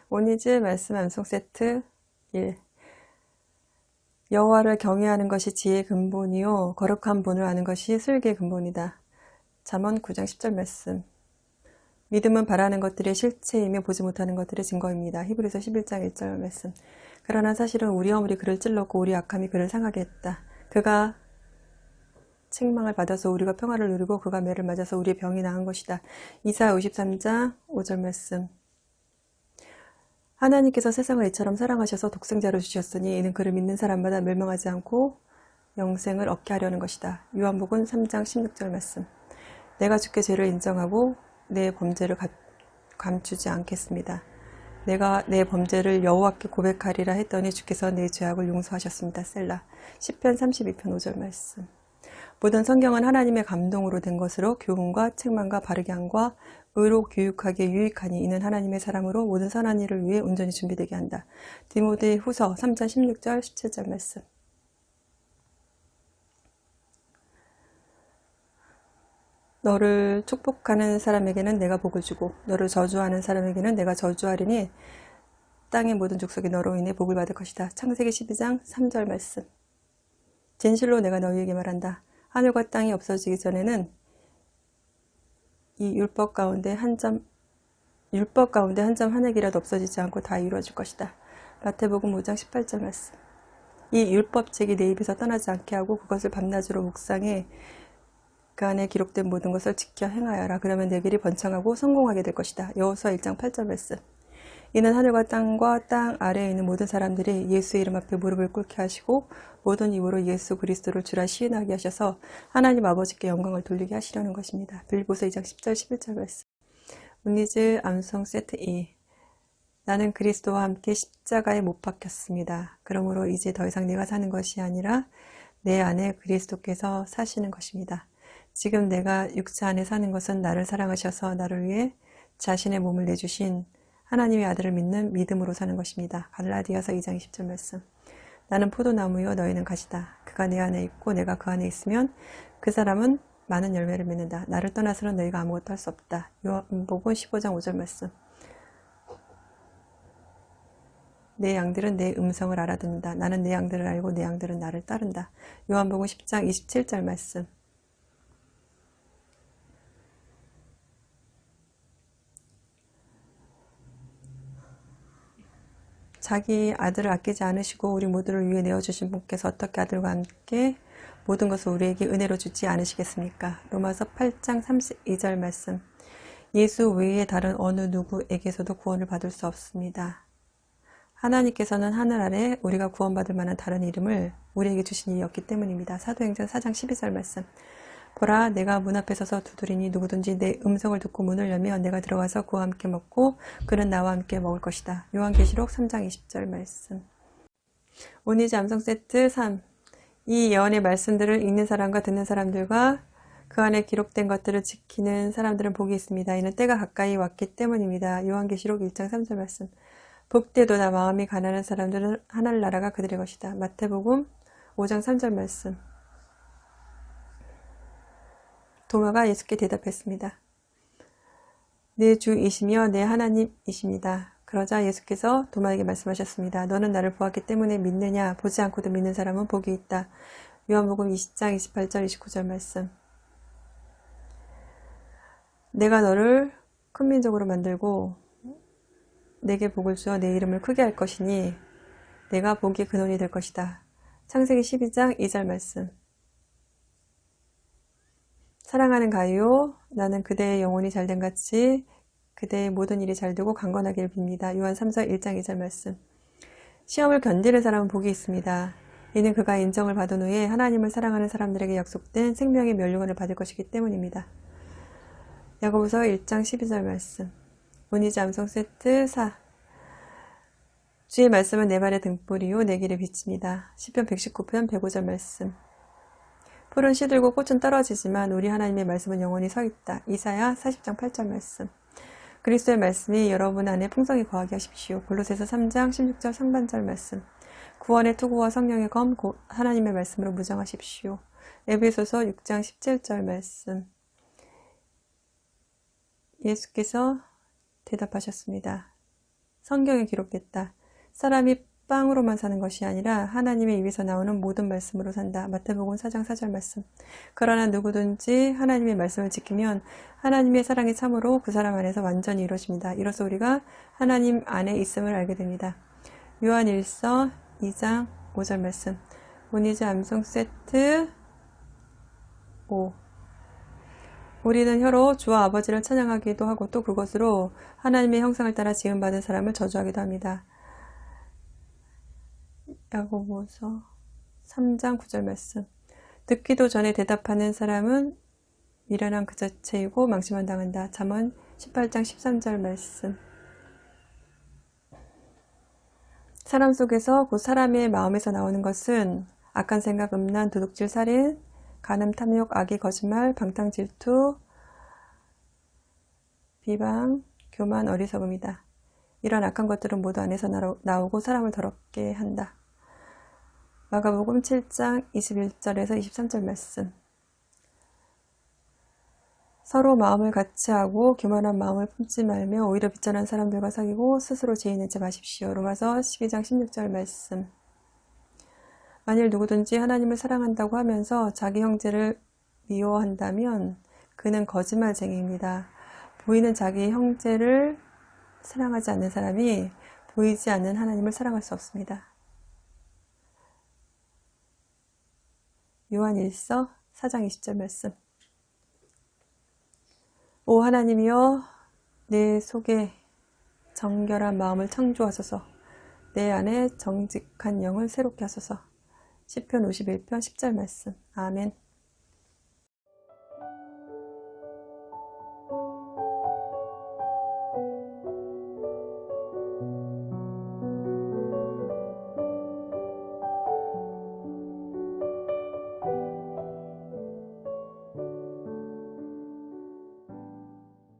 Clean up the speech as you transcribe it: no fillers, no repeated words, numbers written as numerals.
오니즈 말씀 암송 세트 1. 여호와를 경외하는 것이 지혜의 근본이요 거룩한 본을 아는 것이 슬기의 근본이다. 잠언 9장 10절 말씀. 믿음은 바라는 것들의 실체이며 보지 못하는 것들의 증거입니다. 히브리서 11장 1절 말씀. 그러나 사실은 우리 허물이 그를 찔렀고 우리 악함이 그를 상하게 했다. 그가 책망을 받아서 우리가 평화를 누리고 그가 매를 맞아서 우리의 병이 나은 것이다. 이사야 53장 5절 말씀. 하나님께서 세상을 이처럼 사랑하셔서 독생자를 주셨으니 이는 그를 믿는 사람마다 멸망하지 않고 영생을 얻게 하려는 것이다. 요한복음 3장 16절 말씀. 내가 주께 죄를 인정하고 내 범죄를 감추지 않겠습니다. 내가 내 범죄를 여호와께 고백하리라 했더니 주께서 내 죄악을 용서하셨습니다. 셀라. 시편 32편 5절 말씀. 모든 성경은 하나님의 감동으로 된 것으로 교훈과 책망과 바르게 함과 의로 교육하기에 유익하니 이는 하나님의 사람으로 모든 선한 일을 위해 온전히 준비되게 한다. 디모데 후서 3장 16절 17절 말씀. 너를 축복하는 사람에게는 내가 복을 주고 너를 저주하는 사람에게는 내가 저주하리니 땅의 모든 족속이 너로 인해 복을 받을 것이다. 창세기 12장 3절 말씀. 진실로 내가 너희에게 말한다. 하늘과 땅이 없어지기 전에는 이 율법 가운데 한 점 한 획이라도 없어지지 않고 다 이루어질 것이다. 마태복음 5장 18절 말씀. 이 율법책이 내 입에서 떠나지 않게 하고 그것을 밤낮으로 묵상해 그 안에 기록된 모든 것을 지켜 행하여라. 그러면 내 길이 번창하고 성공하게 될 것이다. 여호수아 1장 8절 말씀. 이는 하늘과 땅과 땅 아래에 있는 모든 사람들이 예수의 이름 앞에 무릎을 꿇게 하시고 모든 입으로 예수 그리스도를 주라 시인하게 하셔서 하나님 아버지께 영광을 돌리게 하시려는 것입니다. 빌립보서 2장 10절 11절 말씀. 문니즈 암송 세트 2. 나는 그리스도와 함께 십자가에 못 박혔습니다. 그러므로 이제 더 이상 내가 사는 것이 아니라 내 안에 그리스도께서 사시는 것입니다. 지금 내가 육체 안에 사는 것은 나를 사랑하셔서 나를 위해 자신의 몸을 내주신 하나님의 아들을 믿는 믿음으로 사는 것입니다. 갈라디아서 2장 20절 말씀. 나는 포도나무요 너희는 가시다. 그가 내 안에 있고 내가 그 안에 있으면 그 사람은 많은 열매를 맺는다. 나를 떠나서는 너희가 아무것도 할 수 없다. 요한복음 15장 5절 말씀. 내 양들은 내 음성을 알아듣는다. 나는 내 양들을 알고 내 양들은 나를 따른다. 요한복음 10장 27절 말씀. 자기 아들을 아끼지 않으시고 우리 모두를 위해 내어주신 분께서 어떻게 아들과 함께 모든 것을 우리에게 은혜로 주지 않으시겠습니까? 로마서 8장 32절 말씀. 예수 외에 다른 어느 누구에게서도 구원을 받을 수 없습니다. 하나님께서는 하늘 아래 우리가 구원받을 만한 다른 이름을 우리에게 주신 일이 없기 때문입니다. 사도행전 4장 12절 말씀. 보라, 내가 문 앞에 서서 두드리니 누구든지 내 음성을 듣고 문을 열면 내가 들어가서 그와 함께 먹고 그는 나와 함께 먹을 것이다. 요한계시록 3장 20절 말씀. 오니즈 암송 세트 3. 이 예언의 말씀들을 읽는 사람과 듣는 사람들과 그 안에 기록된 것들을 지키는 사람들은 복이 있습니다. 이는 때가 가까이 왔기 때문입니다. 요한계시록 1장 3절 말씀. 복되도다 마음이 가난한 사람들은 하늘나라가 그들의 것이다. 마태복음 5장 3절 말씀. 도마가 예수께 대답했습니다. 내 주이시며 내 하나님이십니다. 그러자 예수께서 도마에게 말씀하셨습니다. 너는 나를 보았기 때문에 믿느냐? 보지 않고도 믿는 사람은 복이 있다. 요한복음 20장 28절 29절 말씀. 내가 너를 큰 민족으로 만들고 내게 복을 주어 내 이름을 크게 할 것이니 내가 복의 근원이 될 것이다. 창세기 12장 2절 말씀. 사랑하는 가요, 나는 그대의 영혼이 잘된 같이 그대의 모든 일이 잘되고 강건하기를 빕니다. 요한 3서 1장 2절 말씀. 시험을 견디는 사람은 복이 있습니다. 이는 그가 인정을 받은 후에 하나님을 사랑하는 사람들에게 약속된 생명의 면류관을 받을 것이기 때문입니다. 야고보서 1장 12절 말씀. 오니즈 암송 세트 4. 주의 말씀은 내 발의 등불이요 내 길의 빛입니다. 시편 119편 105절 말씀. 풀은 시들고 꽃은 떨어지지만 우리 하나님의 말씀은 영원히 서 있다. 이사야 40장 8절 말씀. 그리스도의 말씀이 여러분 안에 풍성히 거하게 하십시오. 골로새서 3장 16절 상반절 말씀. 구원의 투구와 성령의 검 곧 하나님의 말씀으로 무장하십시오. 에베소서 6장 17절 말씀. 예수께서 대답하셨습니다. 성경에 기록됐다. 사람이 빵으로만 사는 것이 아니라 하나님의 입에서 나오는 모든 말씀으로 산다. 마태복음 4장 4절 말씀. 그러나 누구든지 하나님의 말씀을 지키면 하나님의 사랑이 참으로 그 사람 안에서 완전히 이루어집니다. 이로써 우리가 하나님 안에 있음을 알게 됩니다. 요한일서 2장 5절 말씀. 문이즈 암송 세트 5. 우리는 혀로 주와 아버지를 찬양하기도 하고 또 그것으로 하나님의 형상을 따라 지음받은 사람을 저주하기도 합니다. 야고보서 3장 9절 말씀. 듣기도 전에 대답하는 사람은 미련한 그 자체이고 망심만 당한다. 잠언 18장 13절 말씀. 사람 속에서 곧 사람의 마음에서 나오는 것은 악한 생각, 음란, 도둑질, 살인, 간음, 탐욕, 악의, 거짓말, 방탕, 질투, 비방, 교만, 어리석음이다. 이런 악한 것들은 모두 안에서 나오고 사람을 더럽게 한다. 마가복음 7장 21절에서 23절 말씀. 서로 마음을 같이 하고 교만한 마음을 품지 말며 오히려 비천한 사람들과 사귀고 스스로 죄인 내지 마십시오. 로마서 12장 16절 말씀. 만일 누구든지 하나님을 사랑한다고 하면서 자기 형제를 미워한다면 그는 거짓말쟁이입니다. 보이는 자기 형제를 사랑하지 않는 사람이 보이지 않는 하나님을 사랑할 수 없습니다. 요한일서 4장 20절 말씀. 오 하나님이여 내 속에 정결한 마음을 창조하소서. 내 안에 정직한 영을 새롭게 하소서. 시편 51편 10절 말씀. 아멘.